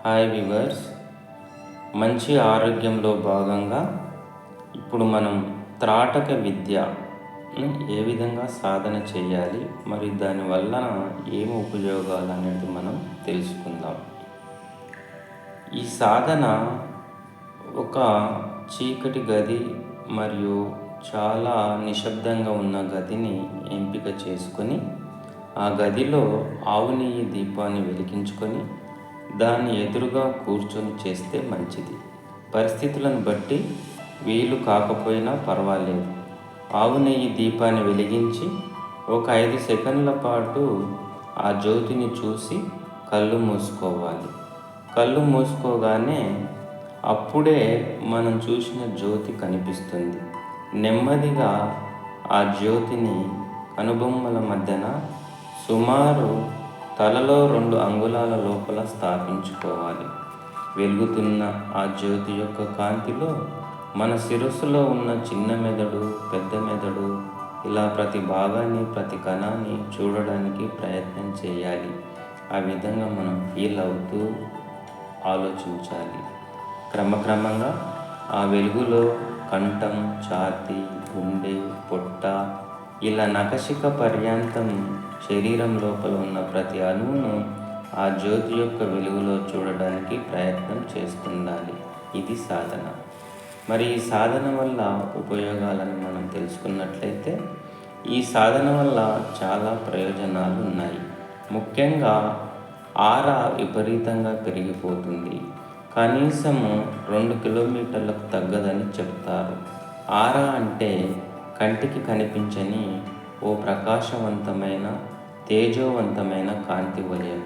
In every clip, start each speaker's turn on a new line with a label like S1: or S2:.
S1: Hi viewers, మంచి ఆరోగ్యంలో భాగంగా ఇప్పుడు మనం త్రాటక విద్యను ఏ విధంగా సాధన చేయాలి, మరి దానివల్ల ఏమి ఉపయోగాలు అనేది మనం తెలుసుకుందాం. ఈ సాధన ఒక చీకటి గది మరియు చాలా నిశ్శబ్దంగా ఉన్న గదిని ఎంపిక చేసుకొని ఆ గదిలో ఆవు నెయ్యి దీపాన్ని వెలిగించుకొని దాన్ని ఎదురుగా కూర్చొని చేస్తే మంచిది. పరిస్థితులను బట్టి వీలు కాకపోయినా పర్వాలేదు. ఆవు నెయ్యి దీపాన్ని వెలిగించి ఒక 5 సెకండ్ల పాటు ఆ జ్యోతిని చూసి కళ్ళు మూసుకోవాలి. కళ్ళు మూసుకోగానే అప్పుడే మనం చూసిన జ్యోతి కనిపిస్తుంది. నెమ్మదిగా ఆ జ్యోతిని కనుబొమ్మల మధ్యన సుమారు తలలో 2 అంగుళాల లోపల స్థాపించుకోవాలి. వెలుగుతున్న ఆ జ్యోతి యొక్క కాంతిలో మన శిరస్సులో ఉన్న చిన్న మెదడు, పెద్ద మెదడు, ఇలా ప్రతి భాగాన్ని, ప్రతి కణాన్ని చూడడానికి ప్రయత్నం చేయాలి. ఆ విధంగా మనం ఫీల్ అవుతూ ఆలోచించాలి. క్రమక్రమంగా ఆ వెలుగులో కంఠం, ఛాతీ, గుండె, పొట్ట, ఇలా నఖశిఖ పర్యంతం శరీరం లోపల ఉన్న ప్రతి అణువును ఆ జ్యోతి యొక్క వెలుగులో చూడడానికి ప్రయత్నం చేస్తుండాలి. ఇది సాధన. మరి ఈ సాధన వల్ల ఉపయోగాలను మనం తెలుసుకున్నట్లయితే, ఈ సాధన వల్ల చాలా ప్రయోజనాలు ఉన్నాయి. ముఖ్యంగా ఆరా విపరీతంగా పెరిగిపోతుంది. కనీసము 2 కిలోమీటర్లకు తగ్గదని చెప్తారు. ఆరా అంటే కంటికి కనిపించని ఓ ప్రకాశవంతమైన, తేజోవంతమైన కాంతి వలయం.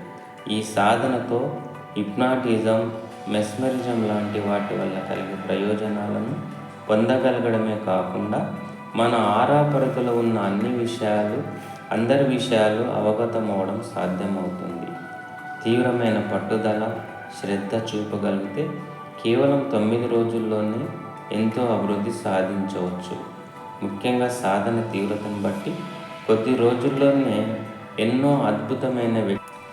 S1: ఈ సాధనతో హిప్నాటిజం, మెస్మరిజం లాంటి వాటి వల్ల కలిగే ప్రయోజనాలను పొందగలగడమే కాకుండా మన ఆరా పరిధిలో ఉన్న అందరి విషయాలు అవగతం అవడం సాధ్యమవుతుంది. తీవ్రమైన పట్టుదల, శ్రద్ధ చూపగలిగితే కేవలం 9 రోజుల్లోనే ఎంతో అభివృద్ధి సాధించవచ్చు. ముఖ్యంగా సాధన తీవ్రతను బట్టి కొద్ది రోజుల్లోనే ఎన్నో అద్భుతమైన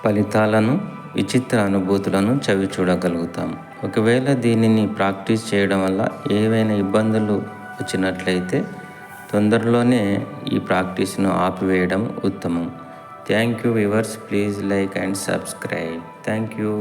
S1: ఫలితాలను, విచిత్ర అనుభూతులను చవి చూడగలుగుతాం. ఒకవేళ దీనిని ప్రాక్టీస్ చేయడం వల్ల ఏవైనా ఇబ్బందులు వచ్చినట్లయితే తొందరలోనే ఈ ప్రాక్టీస్ను ఆపివేయడం ఉత్తమం. Thank you viewers. Please like and subscribe. Thank you.